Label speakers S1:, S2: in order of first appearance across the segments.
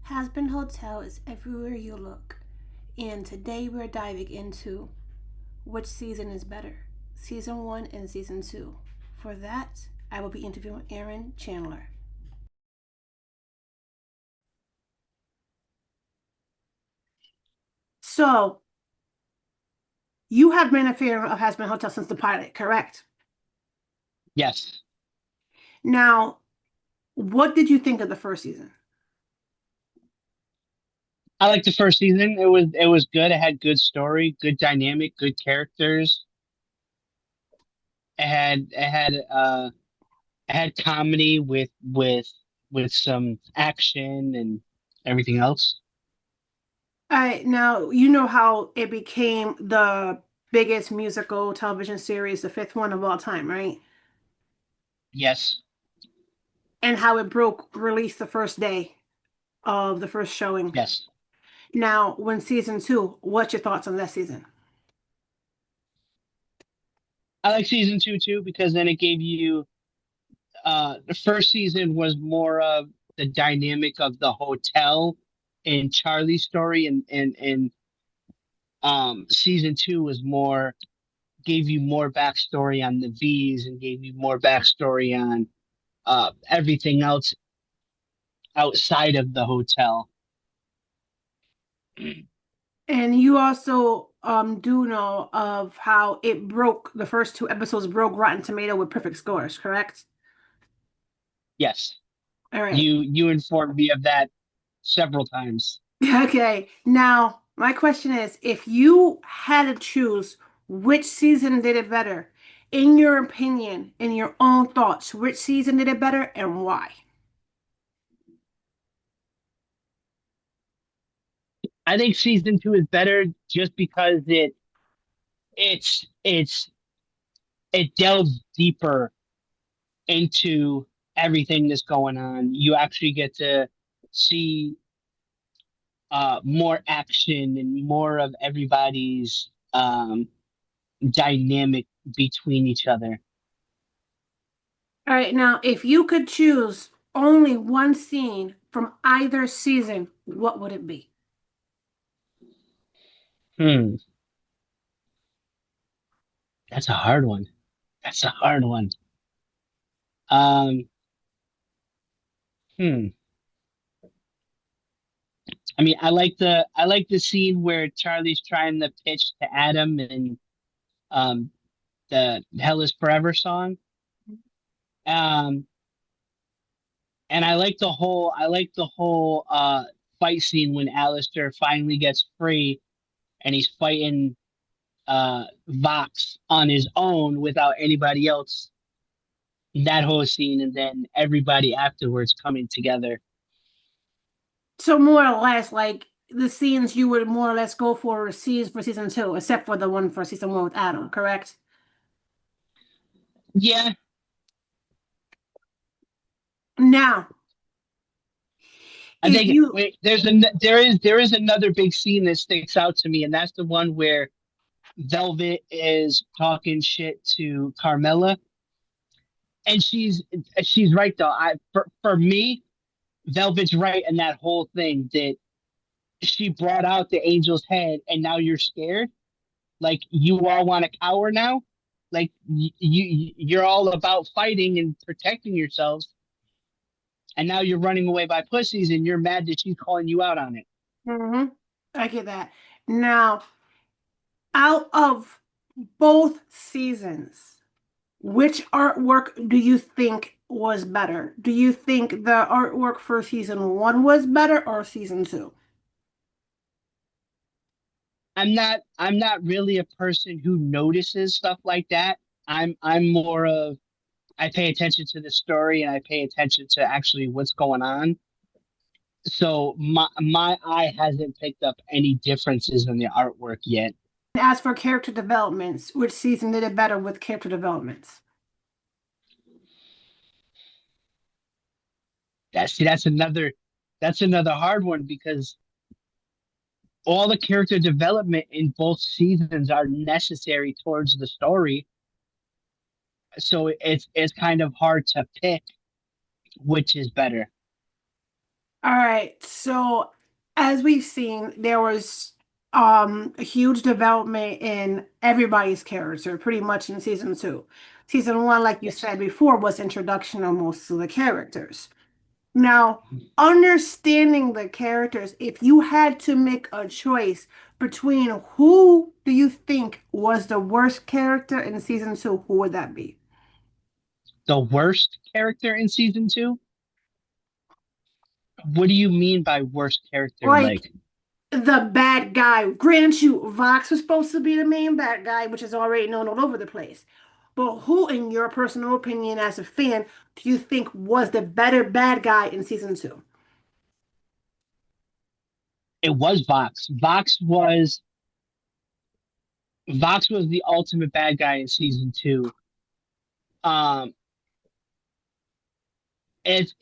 S1: Hazbin Hotel is everywhere you look, and today we're diving into which season is better, season 1 and season 2. For that, I will be interviewing Aaron Chandler. So, you have been a fan of Hazbin Hotel since the pilot, correct?
S2: Yes,
S1: Now, what did you think of the first season?
S2: I liked the first season. It was good. It had good story, good dynamic, good characters. It had comedy with some action and everything else.
S1: All right, now you know how it became the biggest musical television series, the fifth one of all time, right?
S2: Yes,
S1: And how it broke release the first day of the first showing.
S2: yes.
S1: Now, when season two, what's your thoughts on that season?
S2: I like season two too because then it gave you the first season was more of the dynamic of the hotel and Charlie's story and season two was more gave you more backstory on the V's and gave you more backstory on everything else outside of the hotel.
S1: And you also do know of how it broke the first two episodes broke Rotten Tomato with perfect scores, correct?
S2: Yes,
S1: All right.
S2: you informed me of that several times.
S1: Okay. Now, my question is, if you had to choose which season did it better, in your opinion, in your own thoughts, which season did it better and why?
S2: I think season two is better just because it's it delves deeper into everything that's going on. You actually get to see more action and more of everybody's dynamic between each other.
S1: All right. Now, if you could choose only one scene from either season, what would it be?
S2: Hmm, that's a hard one. That's a hard one. Um, hmm. I like the scene where Charlie's trying to pitch to Adam and um the Hell is Forever song. Um, and I like the whole fight scene when Alistair finally gets free and he's fighting Vox on his own without anybody else. That whole scene and then everybody afterwards coming together.
S1: So more or less, like the scenes you would more or less go for scenes for season two, except for the one for season one with Adam, correct?
S2: Yeah,
S1: Now,
S2: I
S1: if
S2: think
S1: you
S2: wait, there is another big scene that sticks out to me, and that's the one where Velvet is talking shit to Carmela, and she's right though. For me, Velvet's right in that whole thing that she brought out the angel's head, and now you're scared. Like you all want to cower now. Like you're all about fighting and protecting yourselves, and now you're running away by pussies, and you're mad that she's calling you out on it.
S1: hmm I get that. Now, out of both seasons, which artwork do you think was better? Do you think the artwork for season one was better or season two?
S2: I'm not really a person who notices stuff like that. I'm more of I pay attention to the story and I pay attention to actually what's going on. So my eye hasn't picked up any differences in the artwork yet.
S1: As for character developments, which season did it better with character developments?
S2: That's another hard one because all the character development in both seasons are necessary towards the story. So it's kind of hard to pick which is better.
S1: All right. So as we've seen, there was a huge development in everybody's character, pretty much in season two. Season one, like you
S2: Yes.
S1: said before, was introduction of most of the characters. Now, understanding the characters, if you had to make a choice between who do you think was the worst character in season two, who would that be?
S2: The worst character in season two? What do you mean by worst character?
S1: Like
S2: Like
S1: the bad guy. Grant you, Vox was supposed to be the main bad guy, which is already known all over the place. But who, in your personal opinion as a fan, do you think was the better bad guy in season two?
S2: it was Vox. Vox was the ultimate bad guy in season two. Um, it's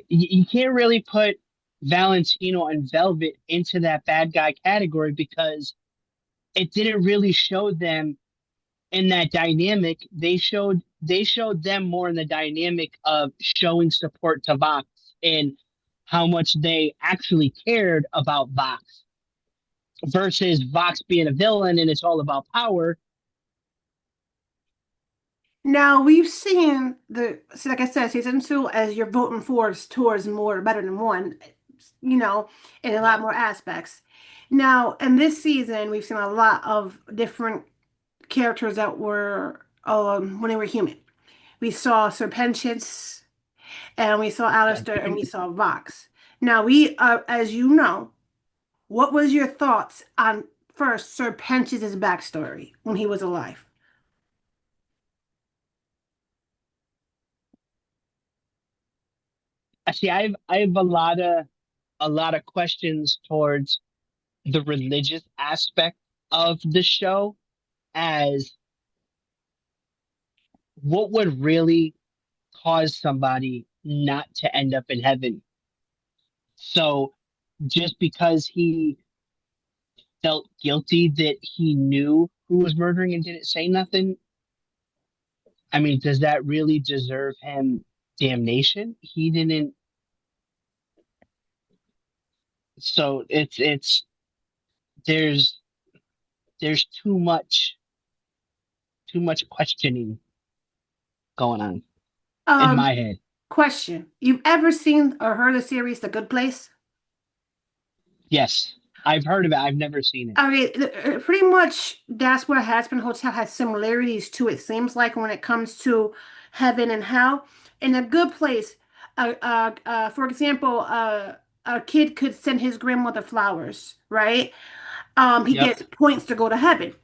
S2: you can't really put Valentino and Velvet into that bad guy category because it didn't really show them in that dynamic. They showed them more in the dynamic of showing support to Vox and how much they actually cared about Vox versus Vox being a villain and it's all about power.
S1: Now we've seen so like I said, season two, as you're voting for is towards more better than one, you know, in a lot
S2: Yeah.
S1: more aspects. Now, in this season, we've seen a lot of different characters that were when they were human. We saw Serpentius, and we saw Alistair, and we saw Vox. Now, as you know, what was your thoughts on first Serpentius' backstory when he was alive?
S2: See, I have a lot of questions towards the religious aspect of the show as what would really cause somebody not to end up in heaven. So just because he felt guilty that he knew who was murdering and didn't say nothing, I mean, does that really deserve him damnation? He didn't. So there's there's too much questioning going on in
S1: Um,
S2: my head.
S1: Question: You've ever seen or heard the series The Good Place?
S2: Yes, I've heard of it. I've never seen it.
S1: I mean, pretty much that's where Hazbin Hotel has similarities to it seems like when it comes to heaven and hell. In a good place, for example, a kid could send his grandmother flowers, right? He
S2: Yep.
S1: gets points to go to heaven,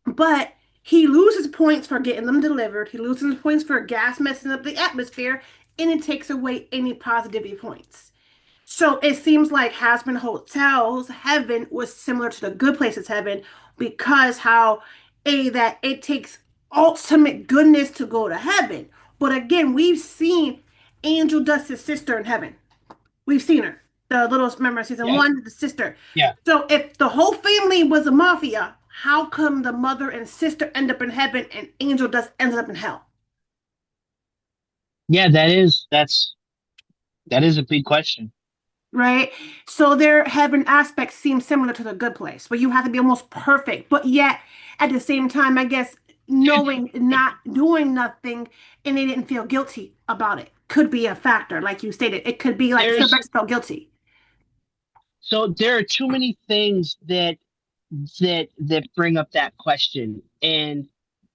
S1: but he loses points for getting them delivered. He loses points for gas messing up the atmosphere, and it takes away any positivity points. So it seems like Hazbin Hotel's heaven was similar to the Good Place's heaven because how that it takes ultimate goodness to go to heaven. But again, we've seen Angel Dust's sister in heaven. We've seen her. The little remember season
S2: Yeah.
S1: one, the sister.
S2: Yeah.
S1: So if the whole family was a mafia, how come the mother and sister end up in heaven and Angel Dust ends up in hell?
S2: Yeah. That is a big question.
S1: Right? So their heaven aspects seem similar to the good place, where you have to be almost perfect, but yet at the same time, I guess knowing not doing nothing and they didn't feel guilty about it could be a factor, like you stated. It could be like
S2: There's
S1: Sylvester felt guilty.
S2: so there are too many things that bring up that question, and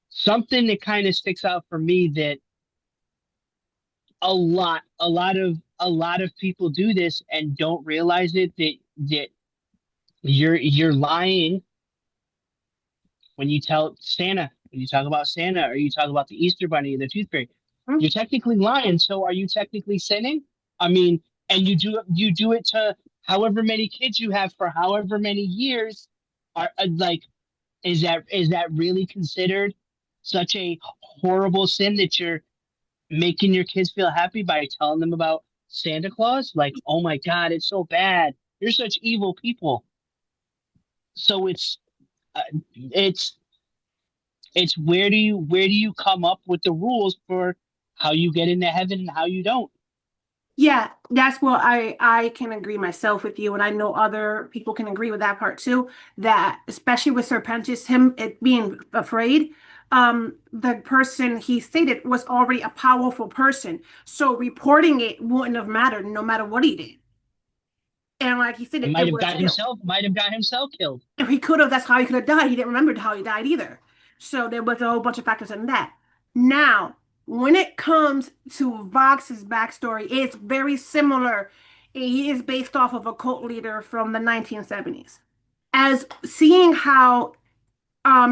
S2: something that kind of sticks out for me that a lot of people do this and don't realize it that you're lying when you tell Santa, when you talk about Santa or you talk about the Easter Bunny or the Tooth Fairy,
S1: Hmm?
S2: you're technically lying. So are you technically sinning? I mean, and you do it to however many kids you have for however many years. Are like is that really considered such a horrible sin that you're making your kids feel happy by telling them about Santa Claus? Like, oh my God, it's so bad. You're such evil people. So uh, it's it's where do you come up with the rules for how you get into heaven and how you don't?
S1: Yeah, that's what I can agree myself with you, and I know other people can agree with that part too. That especially with Serpentius, him it being afraid, the person he stated was already a powerful person, so reporting it wouldn't have mattered no matter what he did. And like he said,
S2: It
S1: it was it,
S2: might have got himself killed.
S1: if he could have, that's how he could have died. He didn't remember how he died either. So there was a whole bunch of factors in that. Now, when it comes to Vox's backstory, it's very similar. He is based off of a cult leader from the 1970s. As seeing how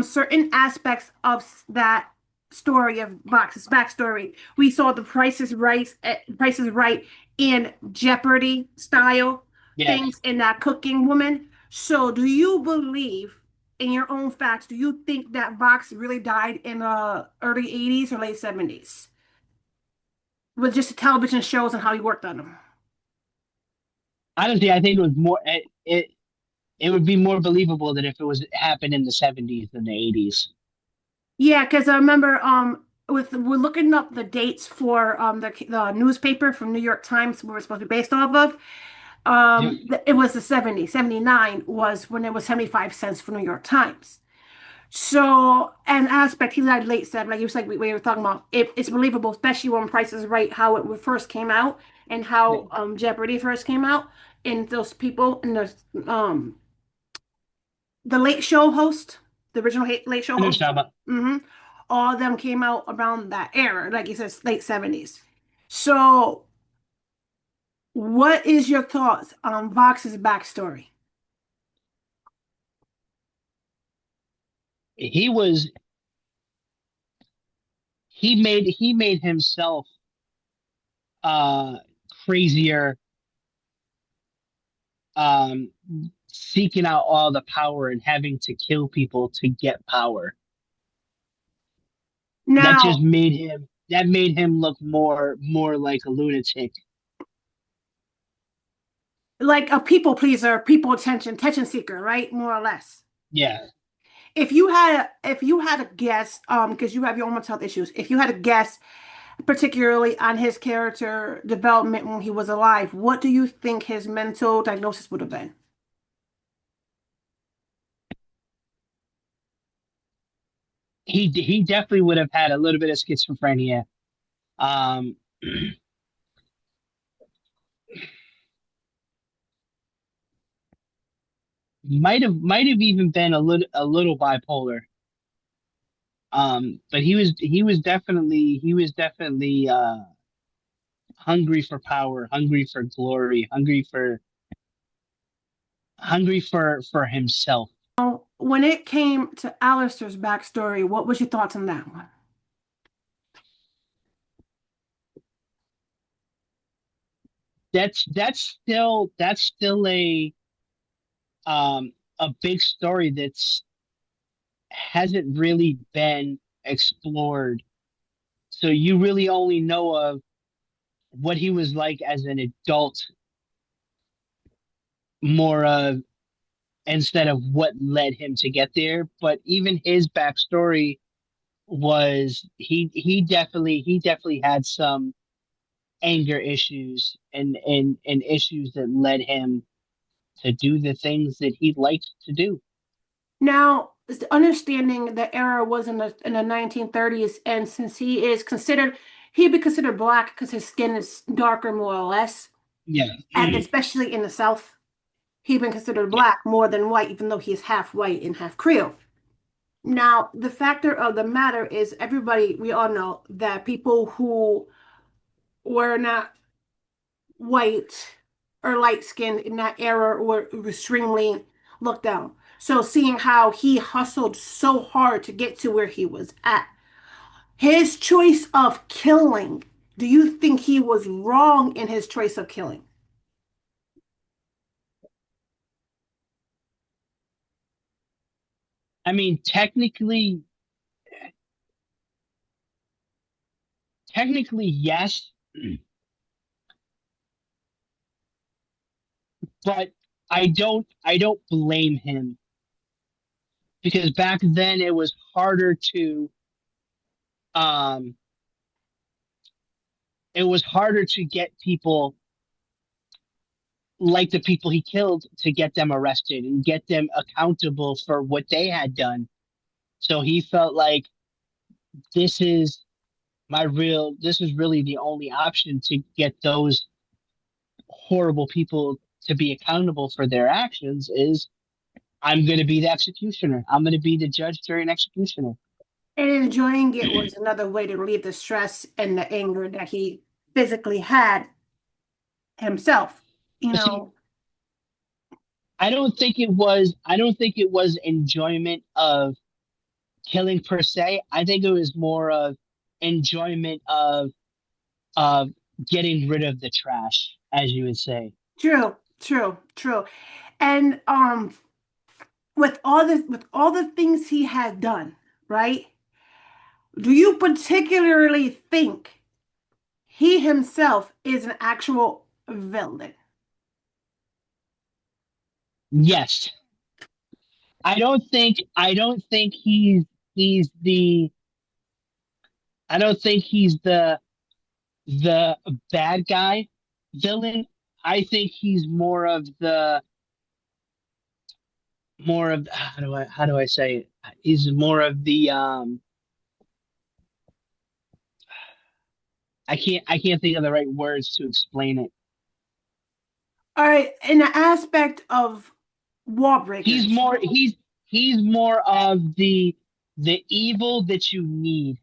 S1: certain aspects of that story of Vox's backstory, we saw the Price is Right in Jeopardy style
S2: Yeah,
S1: things in that cooking woman. So, do you believe in your own facts? Do you think that Vox really died in the early 80s or late 70s with just the television shows and how he worked on them?
S2: honestly, I think it was more. It would be more believable than if it was happened in the 70s than the 80s.
S1: Yeah, because I remember with we're looking up the dates for the newspaper from New York Times we were supposed to be based off of.
S2: Yep.
S1: It was the 70s. 79 was when it was 75 cents for New York Times. So, an aspect, he died late 70s. Like you was like we were talking about, it's believable, especially when Price is Right, how it first came out and how Jeopardy first came out. And those people and the Late Show host, the original Late Show
S2: I know what
S1: host,
S2: you're talking about.
S1: hmm all of them came out around that era, like you said, late 70s. So, what is your thoughts on Vox's backstory?
S2: He was he made himself uh crazier, um seeking out all the power and having to kill people to get power.
S1: Now,
S2: That made him look more like a lunatic.
S1: like a people pleaser, people attention seeker, right? More or less.
S2: Yeah.
S1: If you had a guess, because you have your own mental health issues, if you had a guess, particularly on his character development when he was alive, what do you think his mental diagnosis would have been?
S2: He definitely would have had a little bit of schizophrenia. Um might have even been a little bipolar. But he was definitely hungry for power, hungry for glory, hungry for himself.
S1: When it came to Alistair's backstory, what was your thoughts on that one?
S2: That's still a big story that's hasn't really been explored. So you really only know of what he was like as an adult, more of instead of what led him to get there. But even his backstory was he definitely had some anger issues and issues that led him to do the things that he liked to do.
S1: Now, understanding the era was in the 1930s, and since he'd be considered black because his skin is darker, more or less,
S2: Yeah.
S1: and especially in the South, he'd been considered
S2: Yeah.
S1: black more than white, even though he's half white and half Creole. Now, the factor of the matter is we all know that people who were not white or light skinned in that era were extremely looked down. So seeing how he hustled so hard to get to where he was at, his choice of killing, do you think he was wrong in his choice of killing?
S2: I mean, technically yes, but I don't blame him because back then it was harder to um it was harder to get people like the people he killed to get them arrested and get them accountable for what they had done. So he felt like this is this is really the only option to get those horrible people to be accountable for their actions is I'm going to be the executioner. I'm going to be the judge, jury, and executioner.
S1: And enjoying it was another way to relieve the stress and the anger that he physically had himself. You
S2: But see,
S1: know,
S2: I don't think it was enjoyment of killing per se. I think it was more of enjoyment of getting rid of the trash, as you would say.
S1: true, true, true. And with all the things he had done, right? Do you particularly think he himself is an actual villain?
S2: Yes. I don't think he's the I don't think he's the bad guy villain. I think he's more of how do I say it? He's more of the I can't think of the right words to explain it.
S1: All right, in the aspect of wall
S2: He's
S1: breakers,
S2: more he's more of the evil that you need.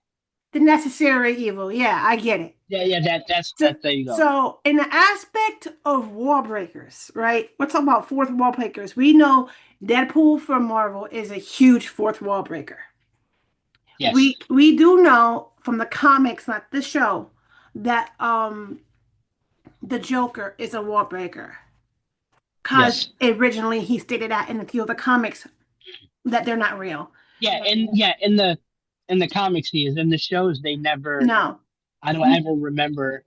S1: the necessary evil. Yeah, I get it.
S2: Yeah,
S1: So,
S2: there you go.
S1: so in the aspect of wall breakers, right? We're talking about fourth wall breakers. We know Deadpool from Marvel is a huge fourth wall breaker.
S2: Yes.
S1: We do know from the comics, not the show, that the Joker is a wall breaker. Because
S2: Yes.
S1: originally he stated that in a few of the comics that they're not real.
S2: Yeah, in the comics he is. In the shows they never
S1: No.
S2: I don't ever remember.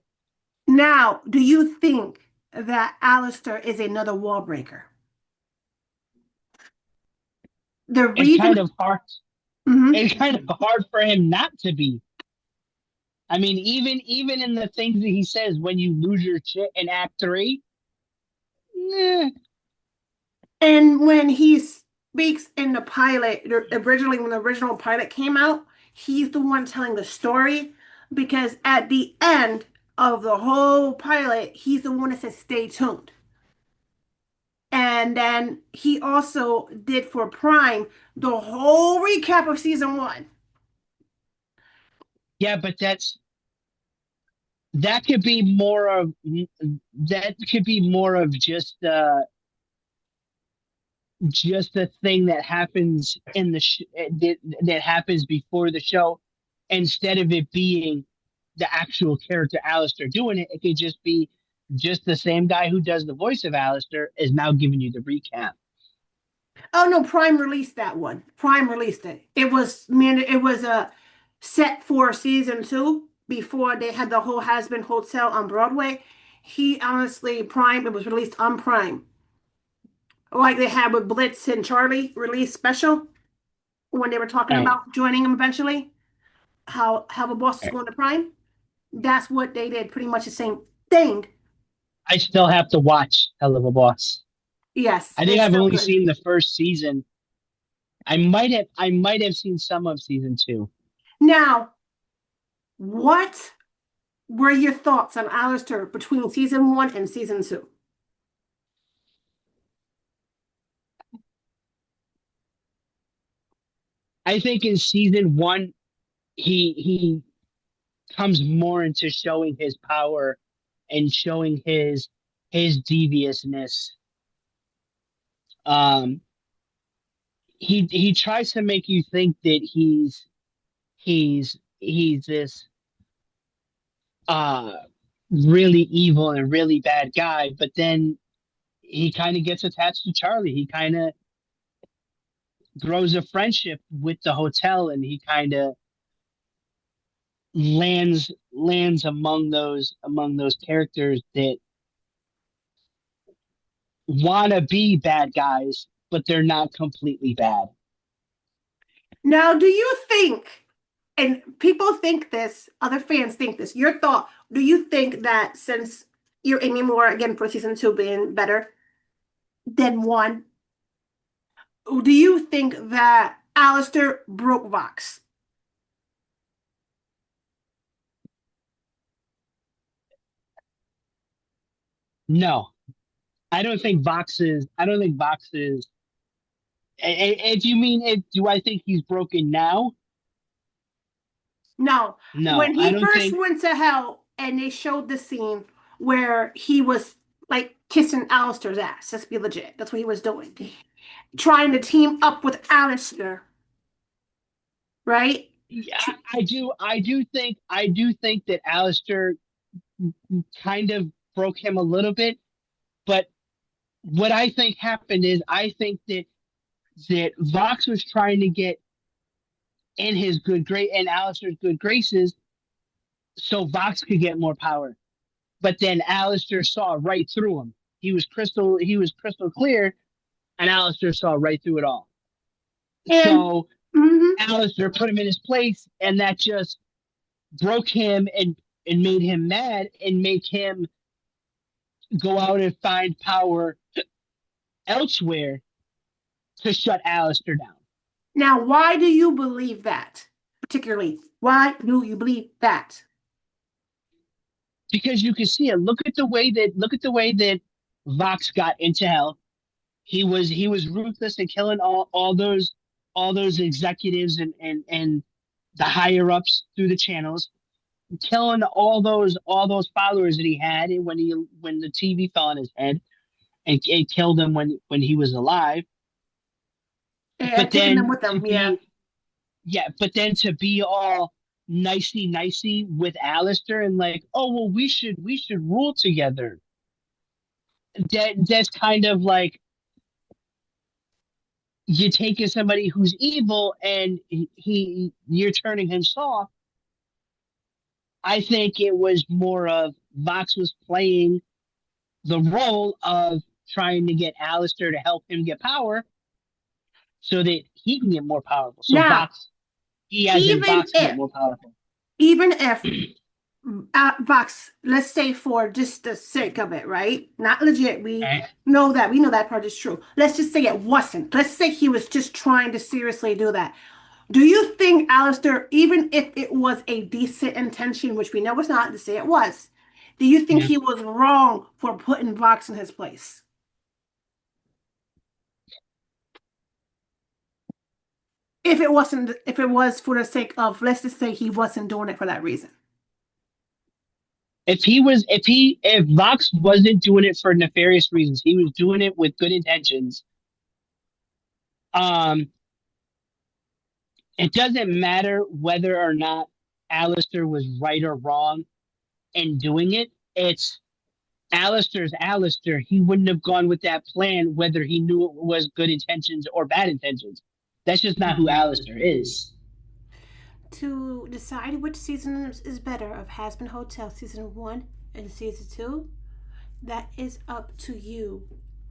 S1: Now, do you think that Alistair is another wall breaker? The
S2: It's kind
S1: reason,
S2: of hard
S1: mhm.
S2: it's kind of hard for him not to be. I mean, even in the things that he says when you lose your shit in Act Three, eh,
S1: And when he speaks in the pilot, originally when the original pilot came out, he's the one telling the story because at the end of the whole pilot, he's the one that says stay tuned. And then he also did for Prime the whole recap of season one.
S2: yeah, but that could be more of that could be more of just a thing that happens in that happens before the show instead of it being the actual character Alistair doing it. It could just be just the same guy who does the voice of Alistair is now giving you the recap.
S1: Oh no, Prime released that one. Prime released it. It was man, it was a set for season two before they had the whole Hazbin Hotel on Broadway. He honestly Prime, it was released on Prime. Like they had with Blitz and Charlie release special when they were talking
S2: Right.
S1: about joining him eventually. How the boss is going to Prime. That's what they did, pretty much the same thing.
S2: I still have to watch Hell of a Boss.
S1: Yes,
S2: I think
S1: it's
S2: I've
S1: so
S2: only
S1: good.
S2: seen the first season. I might have seen some of season two.
S1: Now, what were your thoughts on Alistair between season one and season two?
S2: I think in season one he comes more into showing his power and showing his deviousness. Um, he tries to make you think that he's this uh really evil and really bad guy, but then he kind of gets attached to Charlie. He kind of grows a friendship with the hotel, and he kind of lands among those characters that want to be bad guys, but they're not completely bad.
S1: Now, do you think? And people think this, other fans think this. Your thought, do you think that since you're aiming more again for season two being better than one, do you think that Alistair broke Vox?
S2: No, I don't think Vox is. I don't think Vox is. If you mean, do I think he's broken now?
S1: No.
S2: No,
S1: When
S2: I
S1: he
S2: don't
S1: first
S2: think.
S1: went to hell and they showed the scene where he was like kissing Alistair's ass. Let's be legit. That's what he was doing. Trying to team up with Alistair, right?
S2: Yeah,
S1: Tr-
S2: I do think that Alistair kind of broke him a little bit. But what I think happened is I think that Vox was trying to get in his good great in Alistair's good graces so Vox could get more power. But then Alistair saw right through him. He was crystal clear, and Alistair saw right through it all.
S1: And
S2: So
S1: mhm.
S2: Alistair put him in his place, and that just broke him and made him mad and make him go out and find power elsewhere to shut Alistair down.
S1: Now, why do you believe that? Particularly, why do you believe that?
S2: Because you can see it. Look at the way that Vox got into hell. He was ruthless in killing all those executives and the higher ups through the channels, killing all those followers that he had when the TV fell on his head and killed him when he was alive.
S1: And
S2: But
S1: taking them
S2: then
S1: with
S2: to
S1: them, yeah.
S2: be yeah, but then to be all nicey with Alistair and like, oh well, we should rule together. That's kind of like you're taking somebody who's evil and you're turning him soft. I think it was more of Vox was playing the role of trying to get Alistair to help him get power so that he can get more powerful. So
S1: Now,
S2: Vox, he as in
S1: even
S2: Vox can get
S1: if,
S2: more powerful.
S1: even if Vox, let's say for just the sake of it, right? Not legit.
S2: Okay?
S1: We know that part is true. Let's just say it wasn't. Let's say he was just trying to seriously do that. Do you think, Alistair, even if it was a decent intention, which we know it's not, to say it was, do you think
S2: Yeah.
S1: he was wrong for putting Vox in his place? If it was for the sake of, let's just say he wasn't doing it for that reason.
S2: If Vox wasn't doing it for nefarious reasons, he was doing it with good intentions. Um, it doesn't matter whether or not Alistair was right or wrong in doing it. It's Alistair's Alistair. He wouldn't have gone with that plan whether he knew it was good intentions or bad intentions. That's just not who Alistair is.
S1: To decide which season is better of Hazbin Hotel season one and season two, that is up to you,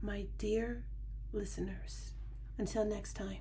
S1: my dear listeners. Until next time.